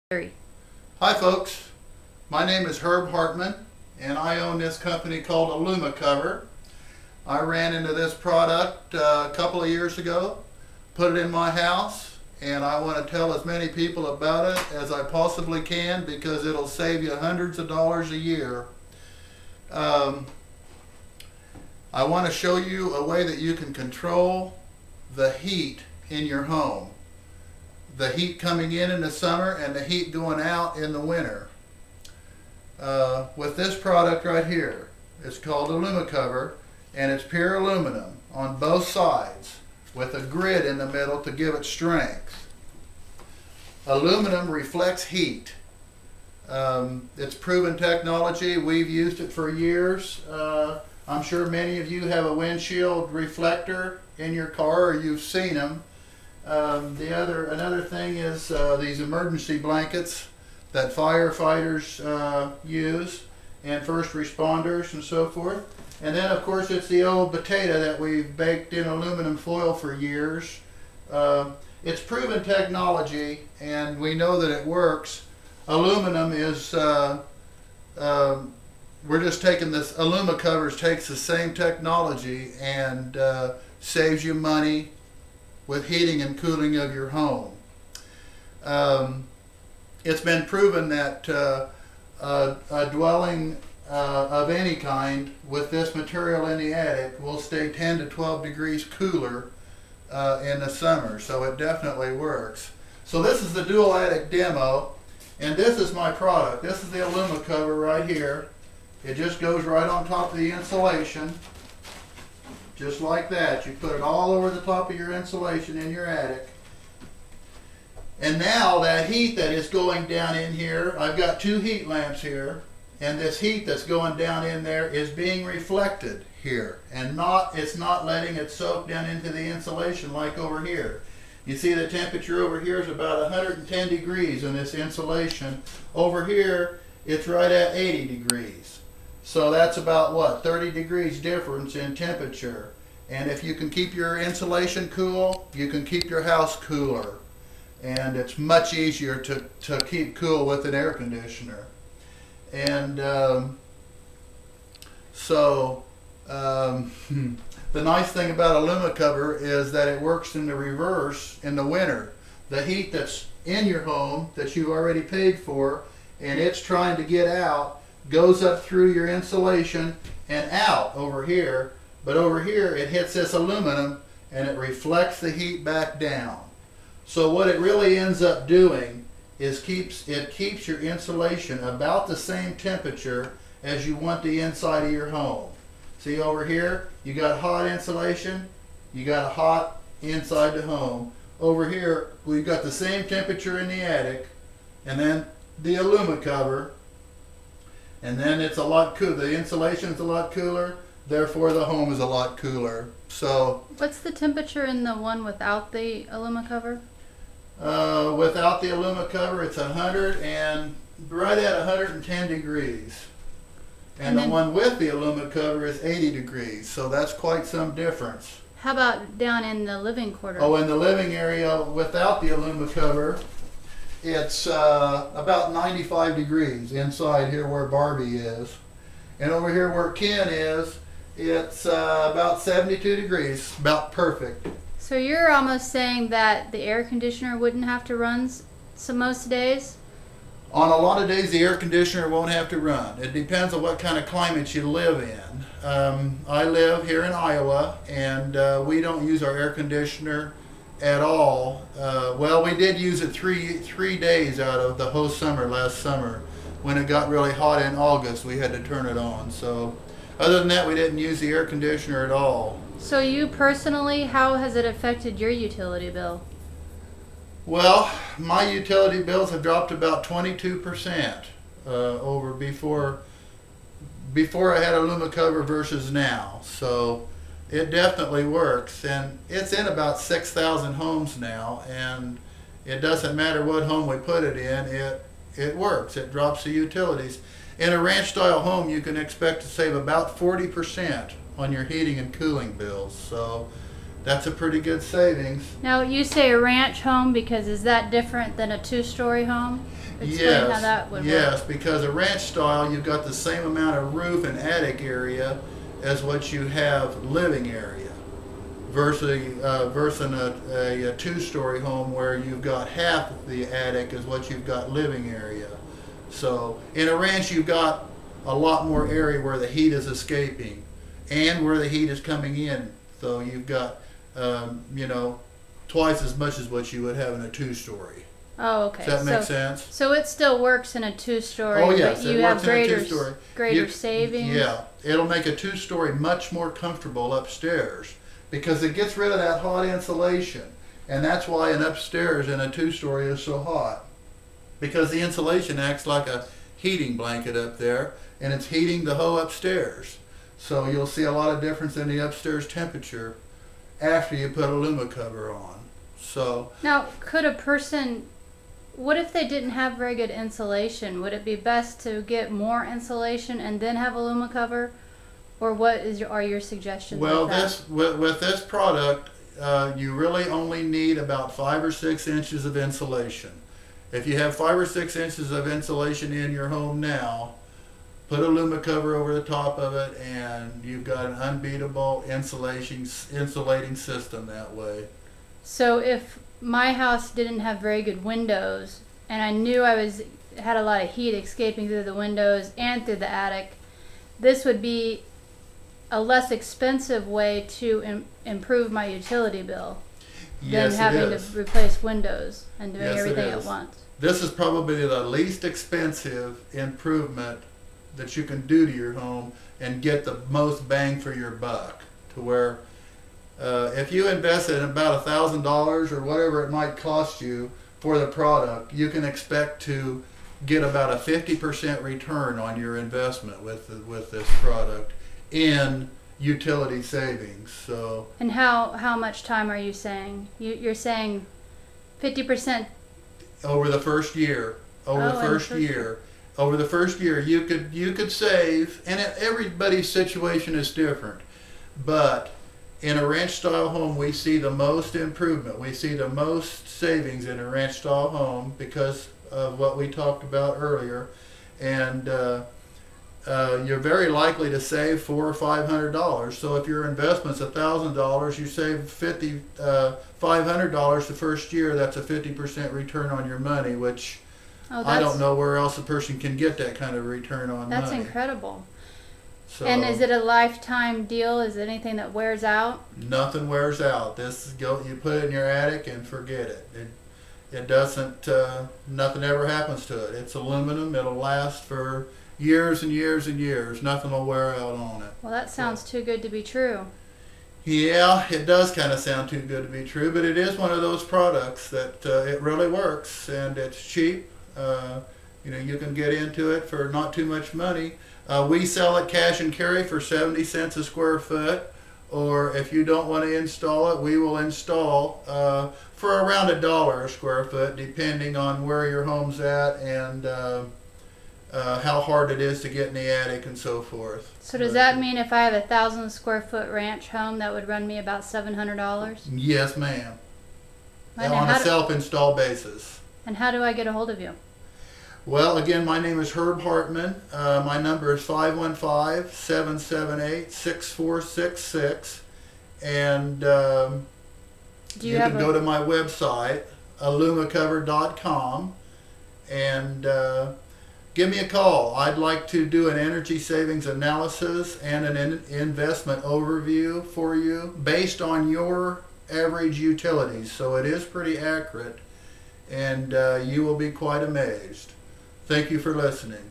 Hi folks, my name is Herb Hartman and I own this company called Alum-A-Cover. I ran into this product a couple of years ago, put it in my house, and I want to tell as many people about it as I possibly can because it'll save you hundreds of dollars a year. I want to show you a way that you can control the heat in your home. The heat coming in the summer and the heat going out in the winter. With this product right here, it's called Alum-A-Cover, and it's pure aluminum on both sides with a grid in the middle to give it strength. Aluminum reflects heat. It's proven technology. We've used it for years. I'm sure many of you have a windshield reflector in your car, or you've seen them. Another thing is these emergency blankets that firefighters use and first responders and so forth. And then of course it's the old potato that we've baked in aluminum foil for years. It's proven technology and we know that it works. Aluminum is, we're just taking this, Alum-A-Cover takes the same technology and saves you money with heating and cooling of your home. It's been proven that a dwelling of any kind with this material in the attic will stay 10 to 12 degrees cooler in the summer, so it definitely works. So this is the dual attic demo, and this is my product. This is the Alum-A-Cover right here. It just goes right on top of the insulation. Just like that. You put it all over the top of your insulation in your attic. And now that heat that is going down in here, I've got two heat lamps here, and this heat that's going down in there is being reflected here, and it's not letting it soak down into the insulation like over here. You see the temperature over here is about 110 degrees in this insulation. Over here it's right at 80 degrees. So that's about what, 30 degrees difference in temperature. And if you can keep your insulation cool, you can keep your house cooler. And it's much easier to keep cool with an air conditioner. And the nice thing about Alum-A-Cover is that it works in the reverse in the winter. The heat that's in your home that you've already paid for and it's trying to get out goes up through your insulation and out over here, but over here it hits this aluminum and it reflects the heat back down. So what it really ends up doing is it keeps your insulation about the same temperature as you want the inside of your home. See over here, you got hot insulation, you got a hot inside the home. Over here, we've got the same temperature in the attic, and then the Alum-A-Cover, and then it's a lot cooler. The insulation is a lot cooler, therefore the home is a lot cooler. So what's the temperature in the one without the Alum-A-Cover? Without the Alum-A-Cover, it's 100 and right at 110 degrees. And the one with the Alum-A-Cover is 80 degrees, so that's quite some difference. How about down in the living quarters? Oh, in the living area without the Alum-A-Cover, it's about 95 degrees inside here where Barbie is. And over here where Ken is, it's about 72 degrees, about perfect. So you're almost saying that the air conditioner wouldn't have to run most days? On a lot of days the air conditioner won't have to run. It depends on what kind of climate you live in. I live here in Iowa and we don't use our air conditioner at all. Well, we did use it three days out of the whole summer last summer. When it got really hot in August we had to turn it on. So other than that we didn't use the air conditioner at all. So you personally, how has it affected your utility bill? Well, my utility bills have dropped about 22% over before I had Alum-A-Cover versus now. So it definitely works, and it's in about 6,000 homes now, and it doesn't matter what home we put it in, it works. It drops the utilities. In a ranch style home you can expect to save about 40% on your heating and cooling bills. So that's a pretty good savings. Now you say a ranch home because is that different than a two-story home? Explain how that would yes, work. because a ranch style, you've got the same amount of roof and attic area as what you have living area, versus a two-story home where you've got half the attic as what you've got living area. So in a ranch, you've got a lot more area where the heat is escaping and where the heat is coming in. So you've got, you know, twice as much as what you would have in a two-story. Oh, okay. Does that make sense? So it still works in a two-story, Oh, yes, but you it have works in a two-story. greater savings? Yeah, it'll make a two-story much more comfortable upstairs because it gets rid of that hot insulation. And that's why an upstairs in a two-story is so hot, because the insulation acts like a heating blanket up there, and it's heating the whole upstairs. So you'll see a lot of difference in the upstairs temperature after you put Alum-A-Cover on. So now, could a person, what if they didn't have very good insulation? Would it be best to get more insulation and then have Alum-A-Cover? Or what are your suggestions? well, with with this product, you really only need about 5 or 6 inches of insulation. If you have 5 or 6 inches of insulation in your home now, put Alum-A-Cover over the top of it, and you've got an unbeatable insulating system that way. So if my house didn't have very good windows, and I knew I had a lot of heat escaping through the windows and through the attic, this would be a less expensive way to improve my utility bill than having to replace windows and doing everything at once. This is probably the least expensive improvement that you can do to your home and get the most bang for your buck, to where if you invest in about $1,000 or whatever it might cost you for the product, you can expect to get about a 50% return on your investment with this product in utility savings. So. And how much time are you saying? You're saying 50%. Over the first year. Over the first year, you could save, and everybody's situation is different, but in a ranch style home, we see the most improvement. We see the most savings in a ranch style home because of what we talked about earlier, and you're very likely to save $400 or $500. So if your investment's $1,000, you save $500 the first year. That's a 50% return on your money, which I don't know where else a person can get that kind of return on money. That's incredible. So, and is it a lifetime deal? Is it anything that wears out? Nothing wears out. You put it in your attic and forget it. It doesn't. Nothing ever happens to it. It's aluminum. It'll last for years and years and years. Nothing will wear out on it. Well, that sounds too good to be true. Yeah, it does kind of sound too good to be true, but it is one of those products that it really works, and it's cheap. You know, you can get into it for not too much money. We sell it cash and carry for 70 cents a square foot, or if you don't want to install it, we will install for around $1 a square foot, depending on where your home's at and how hard it is to get in the attic and so forth. So does that mean if I have a 1,000 square foot ranch home, that would run me about $700? Yes, ma'am. On a self-install basis. And how do I get a hold of you? Well, again, my name is Herb Hartman. My number is 515-778-6466. And you can go to my website, Alum-A-Cover.com, and give me a call. I'd like to do an energy savings analysis and an investment overview for you based on your average utilities. So it is pretty accurate, and you will be quite amazed. Thank you for listening.